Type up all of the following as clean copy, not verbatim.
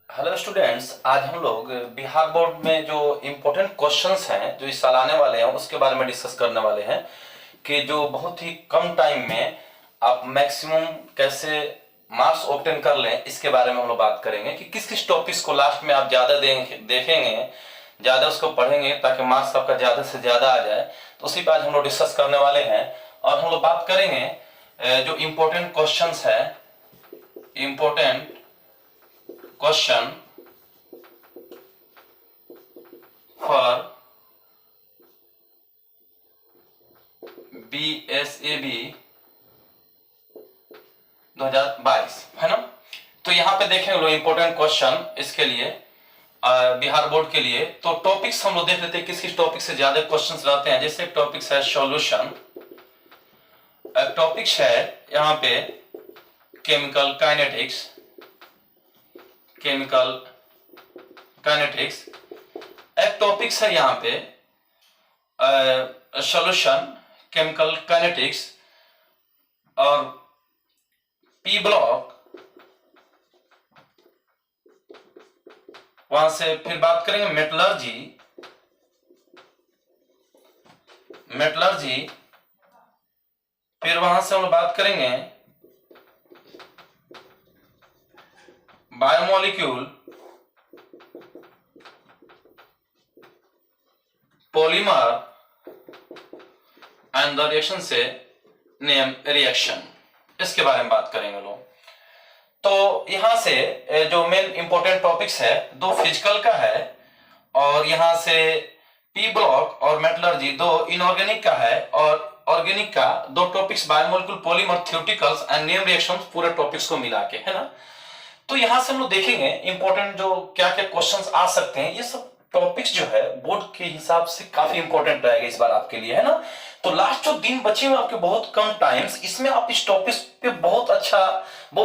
Hello students, आज हम लोग बिहार बोर्ड में जो इम्पोर्टेंट क्वेश्चंस हैं जो इस साल आने वाले हैं उसके बारे में डिस्कस करने वाले हैं कि जो बहुत ही कम टाइम में आप मैक्सिमम कैसे मार्क्स ऑब्टेन कर लें। इसके बारे में हम लोग बात करेंगे कि किस किस टॉपिक्स को लास्ट में आप ज़्यादा देखेंगे, ज़्यादा उसको पढ़ेंगे ताकि मार्क्स आपका ज़्यादा से ज़्यादा आ जाए। तो उसी पर आज हम लोग डिस्कस करने वाले हैं और हम लोग बात करेंगे जो इम्पोर्टेंट क्वेश्चंस है, इम्पोर्टेंट क्वेश्चन फॉर BSAB 2022 है ना। तो यहाँ पे देखेंगे लोग इम्पोर्टेंट क्वेश्चन इसके लिए बिहार बोर्ड के लिए। तो टॉपिक्स हम लोग देख लेते हैं किस किस टॉपिक से ज्यादा क्वेश्चंस रहते हैं। जैसे एक टॉपिक है सॉल्यूशन, एक टॉपिक है यहाँ पे केमिकल काइनेटिक्स, केमिकल काइनेटिक्स। एक टॉपिक है यहाँ पे सॉल्यूशन केमिकल काइनेटिक्स और पी ब्लॉक। वहां से फिर बात करेंगे मेटलर्जी, मेटलर्जी। फिर वहां से हम बात करेंगे biomolecule, polymer and the reaction से नेम रिएक्शन, इसके बारे में बात करेंगे लोग। तो यहां से जो मेन इंपॉर्टेंट टॉपिक्स है, दो फिजिकल का है और यहां से पी ब्लॉक और मेटलर्जी दो इनऑर्गेनिक का है और ऑर्गेनिक का दो topics biomolecule, polymer, theoreticals and name reactions, पूरे टॉपिक्स को मिला के, है ना। तो यहां से हम लोग देखेंगे इंपॉर्टेंट जो क्या क्या क्वेश्चंस आ सकते हैं। ये सब टॉपिक्स जो है बोर्ड के हिसाब से काफी इंपॉर्टेंट रहेगा इस बार आपके लिए, है ना। तो लास्ट जो दिन बचे हुए आपके बहुत कम टाइम्स, इसमें आप इस टॉपिक्स पे बहुत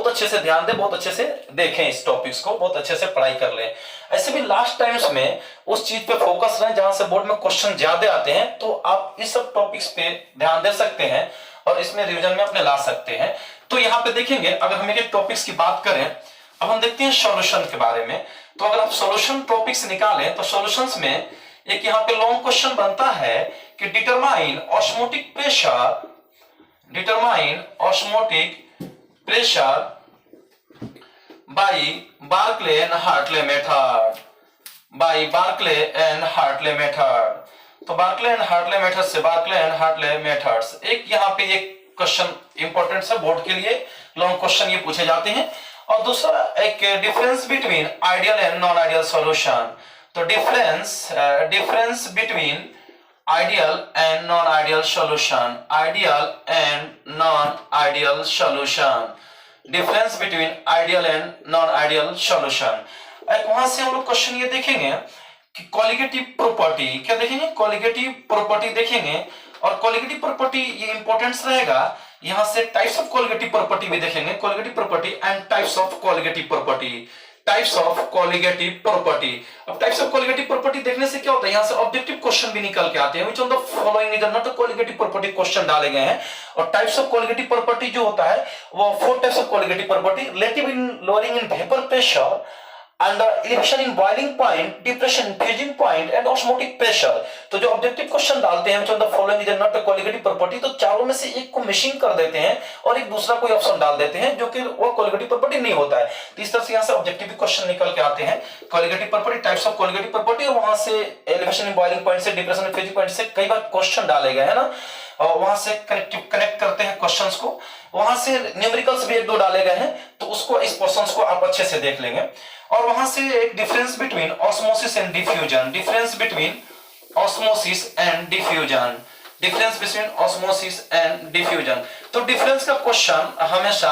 अच्छे से ध्यान दें, बहुत अच्छे से देखें, इस टॉपिक्स को बहुत अच्छे से पढ़ाई कर लें। ऐसे भी लास्ट टाइम्स में उस चीज पे फोकस रहें जहां से बोर्ड में क्वेश्चन ज्यादा आते हैं, तो आप इस सब टॉपिक्स पे ध्यान दे सकते हैं और इसमें रिविजन में अपने ला सकते हैं। तो यहाँ पे देखेंगे, अगर हम एक टॉपिक्स की बात करें, अब हम देखते हैं सॉल्यूशन के बारे में। तो अगर आप सॉल्यूशन टॉपिक से निकालें तो सॉल्यूशंस में एक यहाँ पे लॉन्ग क्वेश्चन बनता है कि determine osmotic pressure, determine osmotic pressure by Berkeley and Hartley method, by Berkeley and Hartley method. तो बार्कले एंड हार्टले मेथड से, बार्कले एंड हार्टले मेथड्स, एक यहाँ पे एक क्वेश्चन इंपॉर्टेंट है बोर्ड के लिए, लॉन्ग क्वेश्चन ये पूछे जाते हैं। और दूसरा एक difference between ideal and non ideal solution. तो difference between ideal and non ideal solution, ideal and non ideal solution, difference between ideal and non ideal solution. वहां से हम लोग क्वेश्चन ये देखेंगे कि कॉलिगेटिव प्रॉपर्टी, क्या देखेंगे, कॉलिगेटिव प्रॉपर्टी देखेंगे। और कॉलिगेटिव प्रॉपर्टी ये इंपॉर्टेंस रहेगा। यहां से टाइप्स ऑफ कॉलिगेटिव प्रॉपर्टी भी देखेंगे, colligative property and types of colligative property, types of colligative property. अब टाइप्स ऑफ कॉलिगेटिव प्रॉपर्टी देखने से क्या होता है, यहां से ऑब्जेक्टिव क्वेश्चन भी निकल के आते हैं, which of the following is not a colligative property question डाले गए हैं। और टाइप्स ऑफ कॉलिगेटिव प्रॉपर्टी जो होता है वो 4 types of colligative property, relative in lowering in vapour pressure and elevation in boiling point, depression in freezing point and osmotic pressure। तो जो ऑब्जेक्टिव क्वेश्चन डालते हैं the following is not a colligative property, तो चारों में से एक को मिसिंग कर देते हैं और एक दूसरा कोई ऑप्शन डाल देते हैं जो कि वो कॉलिगेटिव प्रॉपर्टी नहीं होता है। तो इस तरह से यहाँ से ऑब्जेक्टिव क्वेश्चन निकल के आते हैं, colligative property, types of colligative property, और वहां से एलिवेशन इन बॉइलिंग पॉइंट से, डिप्रेशन इन फ्रीजिंग पॉइंट से कई बार क्वेश्चन डाले गए हैं ना। और वहां से कनेक्ट करते हैं क्वेश्चंस को, वहां से न्यूमेरिकल्स भी एक दो डाले गए हैं, तो उसको इस पोर्शंस को आप अच्छे से देख लेंगे। और वहां से एक difference between osmosis and diffusion, difference between osmosis and diffusion, difference between osmosis and diffusion. तो डिफरेंस का क्वेश्चन हमेशा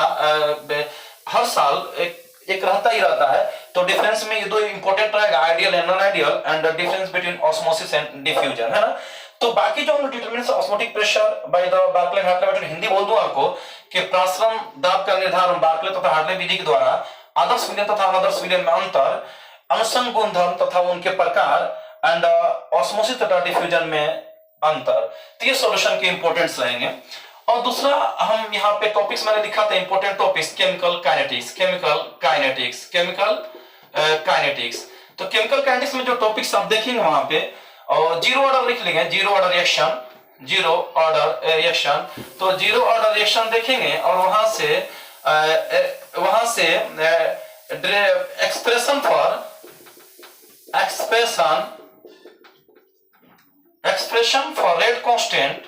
हर साल एक रहता ही रहता है। तो डिफरेंस में ये दो इंपॉर्टेंट रहेगा, ideal and non ideal, and difference between osmosis and diffusion, है ना। तो बाकी जो हम determinants osmotic pressure by the Berkeley and Hartley method, Hindi बोल दूं आपको कि प्राश्रम दाब का निर्धारण बार्कले तथा हार्टले विधि के द्वारा, आदर्श विलयन तथा अनादर्श विलयन में अंतर, अनुसंग गुणधर्म तथा उनके प्रकार, एंड ऑस्मोसिस तथा डिफ्यूजन में अंतर। तो ये सॉल्यूशन के इंपॉर्टेंट्स रहेंगे। और दूसरा हम यहाँ पे टॉपिक्स मैंने लिखा था important topics, chemical kinetics, chemical kinetics, chemical kinetics. तो केमिकल काइनेटिक्स में जो टॉपिक्स आप देखेंगे वहां पे, और जीरो ऑर्डर लिख लेंगे, zero order reaction, zero order reaction. तो जीरो ऑर्डर रिएक्शन देखेंगे और वहां से expression for rate constant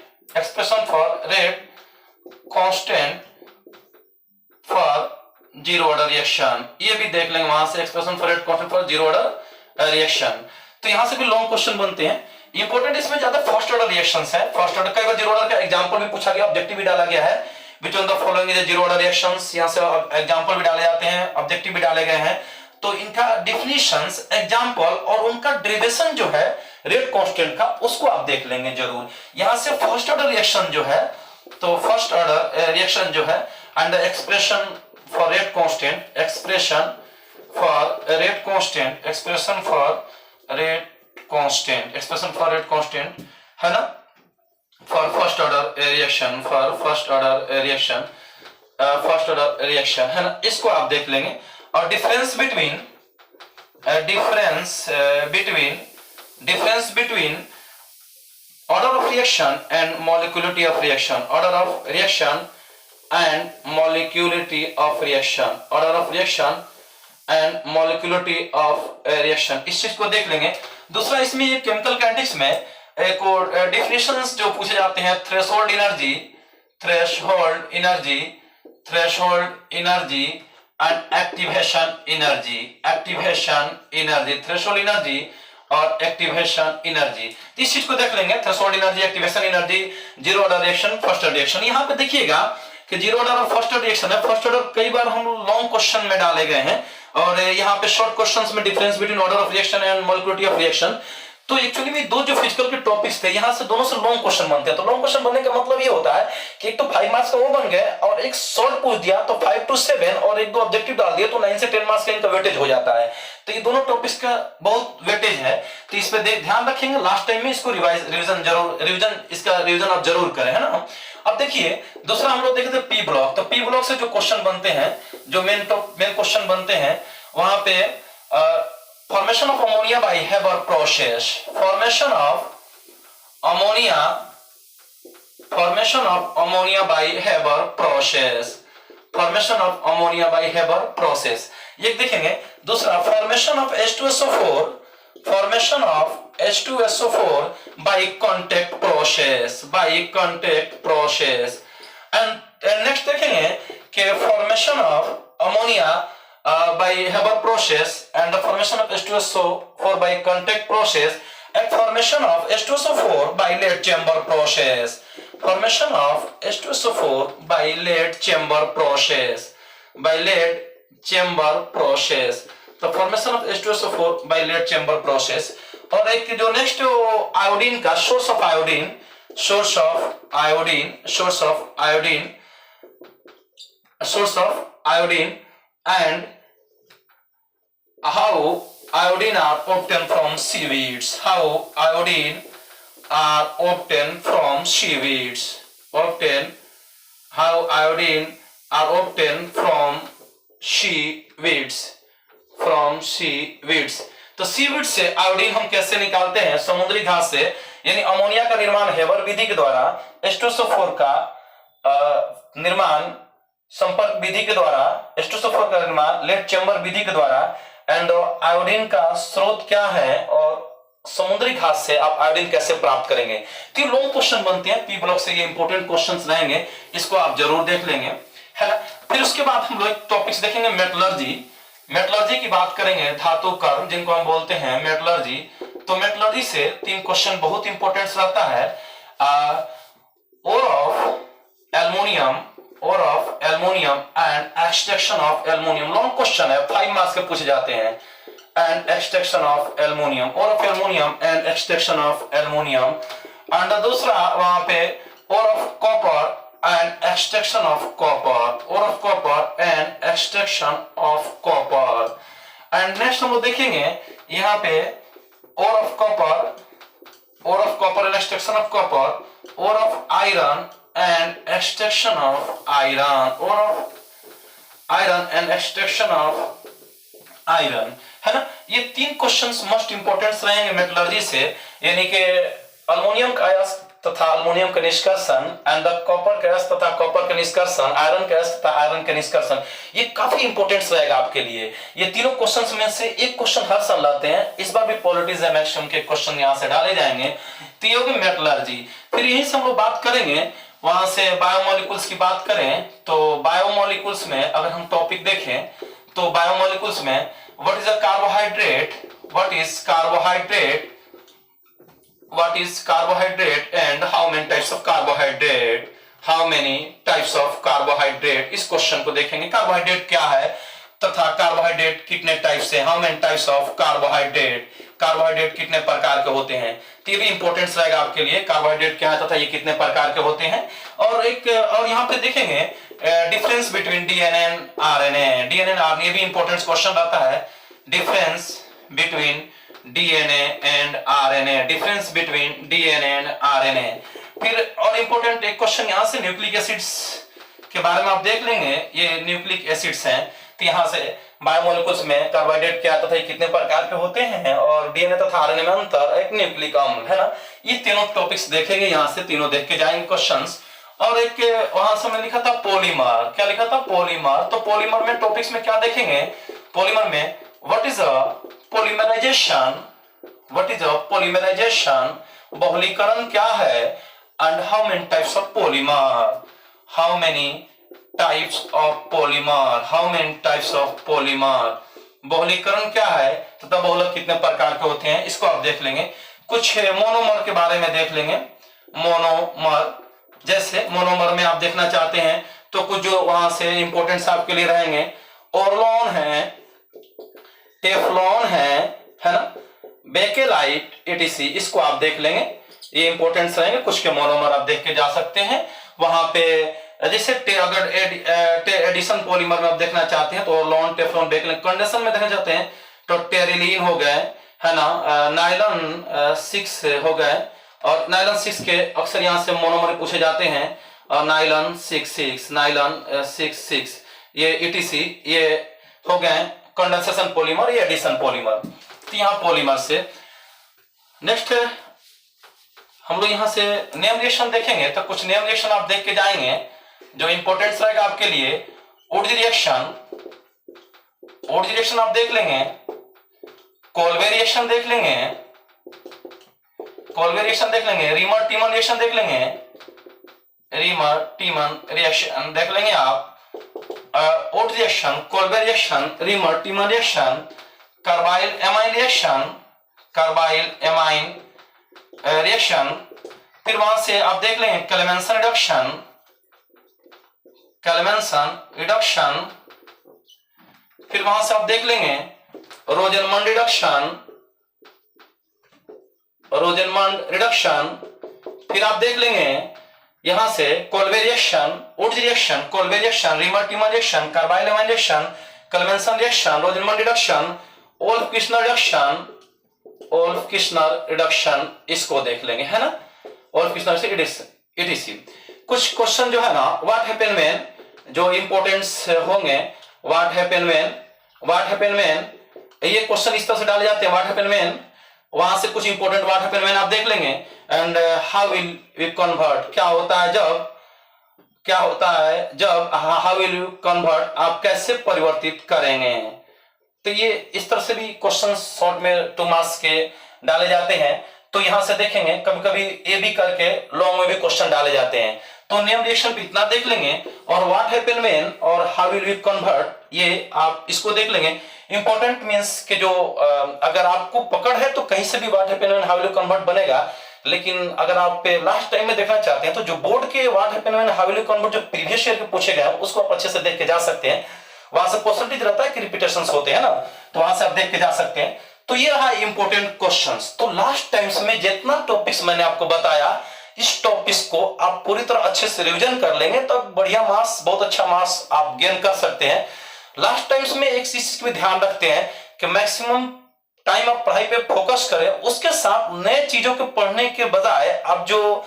for zero order reaction, ये भी देख लेंगे वहां से, expression for rate constant for zero order reaction. तो यहां से भी लॉन्ग क्वेश्चन बनते हैं। इंपॉर्टेंट इसमें ज्यादा फर्स्ट ऑर्डर रिएक्शंस है। फर्स्ट ऑर्डर, कई बार जीरो ऑर्डर का एग्जांपल भी पूछा गया, ऑब्जेक्टिव भी डाला गया है। Between the following is zero order reactions, यहां से एग्जांपल भी डाले जाते हैं, ऑब्जेक्टिव भी डाले गए हैं। तो इनका डिफिनीशंस, एग्जांपल और उनका डेरिवेशन जो है रेट कांस्टेंट का, उसको आप देख लेंगे जरूर। यहां से फर्स्ट ऑर्डर रिएक्शन जो है, तो फर्स्ट ऑर्डर रिएक्शन जो है and expression for rate constant, expression for rate constant है ना, for first order reaction, first order reaction है ना, इसको आप देख लेंगे। और difference between order of reaction and molecularity of reaction, order of reaction and molecularity of reaction, order of reaction and molecularity of reaction, इस चीज को देख लेंगे। दूसरा इसमें केमिकल काइनेटिक्स में एक और डेफिनेशंस जो पूछे जाते हैं, threshold energy and activation energy, threshold energy और एक्टिवेशन एनर्जी, इस चीज को देख लेंगे। Threshold energy, activation energy, zero order reaction, first order reaction. यहाँ पे देखिएगा कि जीरो ऑर्डर और फर्स्ट ऑर्डर रिएक्शन है। फर्स्ट ऑर्डर कई बार हम लॉन्ग क्वेश्चन में डाले गए हैं, और यहाँ पे शॉर्ट क्वेश्चंस में difference between order of reaction and molecularity of reaction. तो एक्चुअली में दो जो फिजिकल के टॉपिक्स थे, यहाँ से दोनों से लॉन्ग क्वेश्चन बनते हैं। तो लॉन्ग क्वेश्चन बनने का मतलब ये होता है कि एक तो 5 मार्क्स का वो बन गए, और एक शॉर्ट पूछ दिया तो 5 to 7, और एक दो ऑब्जेक्टिव डाल दिया तो 9 से 10 मार्क्स का इनका वेटेज हो जाता है। तो ये दोनों टॉपिक्स का बहुत वेटेज है, तो इस पे ध्यान रखेंगे। लास्ट टाइम में इसको रिवीजन आप जरूर करें, है ना। अब देखिए दूसरा हम लोग देखे थे पी ब्लॉक। तो पी ब्लॉक से जो क्वेश्चन बनते हैं, जो मेन क्वेश्चन बनते हैं, वहां पे formation of ammonia by Haber process, formation of ammonia by Haber process, ये देखेंगे। दूसरा formation of H2SO4 by contact process, and next देखेंगे कि formation of ammonia by Haber process and the formation of H2SO4 by contact process, and formation of H2SO4 by lead chamber process, formation of H2SO4 by lead chamber process, तो formation of H2SO4 by lead chamber process। और एक जो next iodine का source of iodine and how iodine are obtained from seaweeds, तो seaweed से iodine हम कैसे निकालते हैं? समुद्री घास से, यानी अमोनिया का निर्माण हेबर विधि के द्वारा, H2SO4 का निर्माण संपर्क विधि के द्वारा, H2SO4 का निर्माण लेड चेंबर विधि के द्वारा, एंड आयोडीन का स्रोत क्या है और समुद्री घास से आप आयोडीन कैसे प्राप्त करेंगे। तो ये लॉन्ग क्वेश्चन बनते हैं पी ब्लॉक से, ये इंपॉर्टेंट क्वेश्चंस रहेंगे, इसको आप जरूर देख लेंगे, है ना। फिर उसके बाद हम लोग टॉपिक्स देखेंगे मेटलर्जी की बात करेंगे, धातु कर्म जिनको हम बोलते हैं मेटलर्जी। तो मेटलर्जी से 3 क्वेश्चन बहुत इंपॉर्टेंट रहता है। ore of aluminium and extraction of aluminium, long question है, 5 मार्क्स के पूछे जाते हैं। and extraction of aluminium, ore of aluminium and extraction of aluminium, and दूसरा वहां पे ore of copper and extraction of copper, ore of copper and extraction of copper, and next हम लोग देखेंगे यहाँ पे ore of copper and extraction of copper, ore of iron and extraction of iron, ore of iron and extraction of iron, है ना। ये 3 questions most important रहेंगे metallurgy से, यानी कि अल्मोनियम का अयस्क तथा अल्मोनियम का निष्कर्षण एंड द कॉपर का अयस्क तथा कॉपर का निष्कर्षण, आयरन का अयस्क तथा आयरन का निष्कर्षण। ये काफी इंपोर्टेंट रहेगा आपके लिए। ये तीनों क्वेश्चंस में से एक क्वेश्चन हर साल लाते हैं, इस बार भी पॉलिटिक्स एंड मैक्सिमम के क्वेश्चन यहाँ से डाले जाएंगे। तो ये होगी मेटलर्जी। फिर यहीं से हम लोग बात करेंगे, वहां से बायोमोलिकुल्स की बात करें तो बायोमोलिकुल्स में अगर हम टॉपिक देखें तो बायोमोलिकुल्स में what is a carbohydrate, what is carbohydrate, what is carbohydrate and how many types of carbohydrate, how many types of carbohydrate, इस क्वेश्चन को देखेंगे। कार्बोहाइड्रेट क्या है तथा कार्बोहाइड्रेट कितने टाइप से, how many types of carbohydrate, carbohydrate कितने प्रकार के होते हैं। तो ये भी इंपॉर्टेंस रहेगा आपके लिए, कार्बोहाइड्रेट क्या है तथा ये कितने प्रकार के होते हैं। और यहाँ पे देखेंगे difference between DNA and RNA, DNA and RNA भी इंपॉर्टेंट क्वेश्चन रहता है। Difference between DNA and RNA, difference between DNA and RNA. फिर और इंपॉर्टेंट एक क्वेश्चन यहाँ से न्यूक्लिक एसिड्स के बारे में आप देख लेंगे। ये न्यूक्लिक एसिड्स हैं, तो यहाँ से बायोमोलिकुल्स में कार्बोहाइड्रेट क्या तथा कितने प्रकार के होते हैं और डीएनए तथा आरएनए में अंतर, एक न्यूक्लिक अम्ल, है ना। ये तीनों टॉपिक्स देखेंगे, यहाँ से तीनों देख के जाएंगे क्वेश्चंस। और एक वहां से मैं लिखा था पॉलीमर, क्या लिखा था, पॉलीमर। तो पॉलीमर में टॉपिक्स में क्या देखेंगे, पॉलीमर में what is a polymerization, what is a polymerization, बहुलीकरण क्या है, and how many types of polymer, how many types of polymer, how many types of polymer, बहुलीकरण क्या है तथा बहुलक कितने प्रकार के होते हैं, इसको आप देख लेंगे। कुछ मोनोमर के बारे में देख लेंगे। मोनोमर, जैसे मोनोमर में आप देखना चाहते हैं तो कुछ जो वहां से इंपॉर्टेंट आपके लिए रहेंगे, ओरलॉन है, टेफ्लॉन है ना, बेकेलाइट एटीसी, इसको आप देख लेंगे, ये इंपॉर्टेंट रहेंगे। कुछ के मोनोमर आप देख के जा सकते हैं वहां पे। जैसे अगर एडिशन पॉलीमर में आप देखना चाहते हैं तो ओरलॉन, टेफ्लॉन, बेकेलाइट। कंडेंसर में देखना चाहते हैं तो टेरिलीन हो गए, है ना, नाइलॉन 6 हो गए, और नाइलॉन 6 के अक्सर यहाँ से मोनोमर पूछे जाते हैं, और नाइलॉन 6, नाइलॉन 6, ये ईटीसी, ये हो गए कंडेंसेशन पॉलीमर, ये एडिशन पॉलीमर। तो यहाँ पॉलीमर से नेक्स्ट हम लोग यहाँ से नेम रिएक्शन देखेंगे। तो कुछ नेम रिएक्शन आप देख के जाएंगे जो इंपॉर्टेंट रहेगा आपके लिए। वुड रिएक्शन, वुड रिएक्शन आप देख लेंगे। कोल्वे रिएक्शन देख लेंगे, कोल्वे रिएक्शन देख लेंगे। रीमर टीमन रिएक्शन देख लेंगे, रीमर टीमन रिएक्शन देख लेंगे आप। वुड reaction, Kolbe reaction, Reimer Tiemann reaction, carbylamine reaction, carbylamine reaction. फिर वहां से आप देख लेंगे क्लेमेंसन रिडक्शन, क्लेमेंसन रिडक्शन। फिर वहां से आप देख लेंगे रोजनमंड रिडक्शन, रोजनमंड रिडक्शन। फिर आप देख लेंगे यहां से कोल्वे रिएक्शन, वुड reaction, Kolbe reaction, Reimer Tiemann reaction, carbylamine reaction, Clemmensen reaction, Rosenmund reduction, Wolff Kishner reduction, Wolff Kishner reduction, इसको देख लेंगे, है ना। ओल्फ किर्चनर से ईटीसी। कुछ क्वेश्चन जो है ना, व्हाट हैपन व्हेन, जो इंपॉर्टेंस होंगे, what happen when, what happen when, ये क्वेश्चन इस तरह से डाले जाते हैं। व्हाट हैपन व्हेन, वहां से कुछ इंपॉर्टेंट व्हाट हैपन व्हेन आप देख लेंगे। And how will we convert, क्या होता है जब, क्या होता है जब, हाउ विल यू कन्वर्ट, आप कैसे परिवर्तित करेंगे। तो ये इस तरह से भी क्वेश्चन शॉर्ट में 2 मार्क्स के डाले जाते हैं। तो यहां से देखेंगे कभी कभी ए बी करके लॉन्ग में भी क्वेश्चन डाले जाते हैं। तो नेम रिएक्शन भी इतना देख लेंगे, और व्हाट हैपन व्हेन और हाउ विल वी कन्वर्ट, ये आप इसको देख लेंगे। इंपॉर्टेंट मींस के जो अगर आपको पकड़ है तो कहीं से भी what happen when how will convert बनेगा, लेकिन अगर आप लास्ट टाइम में देखना चाहते हैं तो जो बोर्ड के what happen when how will convert जो प्रीवियस ईयर के पूछे गए उसको आप अच्छे से देख के जा सकते हैं। वहां से परसेंटेज रहता है कि रिपीटेशंस होते हैं ना, तो वहां से आप देख के जा सकते हैं। तो ये रहा इंपॉर्टेंट क्वेश्चंस। तो लास्ट टाइम्स में जितना टॉपिक्स मैंने आपको बताया, इस टॉपिक्स को आप पूरी तरह अच्छे से रिवीजन कर लेंगे तब बढ़िया मार्क्स, बहुत अच्छा मार्क्स आप गेन कर सकते हैं। लास्ट टाइम्स में एक चीज भी ध्यान रखते हैं कि मैक्सिमम टाइम आप पढ़ाई पे फोकस करें, उसके साथ नए चीजों के पढ़ने के बजाय आप जो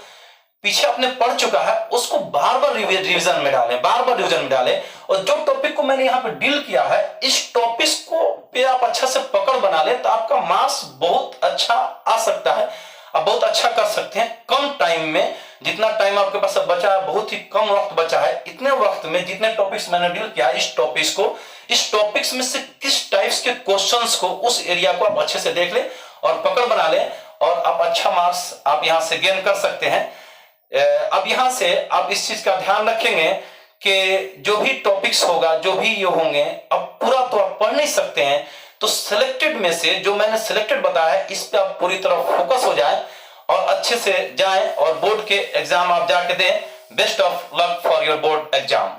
पीछे आपने पढ़ चुका है उसको बार बार रिवीजन में डालें, बार बार रिवीजन में डालें। और जो टॉपिक को मैंने यहाँ पे डील किया है, इस टॉपिक को पे आप अच्छा से पकड़ बना लें तो आपका मार्क्स बहुत अच्छा आ सकता है, आप बहुत अच्छा कर सकते हैं कम टाइम में। जितना टाइम आपके पास अब बचा है, बहुत ही कम वक्त बचा है, इतने वक्त में जितने टॉपिक्स मैंने डील किया इस टॉपिक्स में से किस टाइप्स के क्वेश्चंस को, उस एरिया को आप अच्छे से देख लें और पकड़ बना लें और आप अच्छा मार्क्स आप यहां से गेन कर सकते हैं। अब यहां से आप इस चीज का ध्यान रखेंगे कि जो भी टॉपिक्स होगा, जो भी ये होंगे, अब पूरा तो आप पढ़ नहीं सकते हैं, तो सिलेक्टेड में से जो मैंने सिलेक्टेड बताया है इस पे आप पूरी तरह फोकस हो जाए और अच्छे से जाएं और बोर्ड के एग्जाम आप जाके दें। Best of luck for your board exam.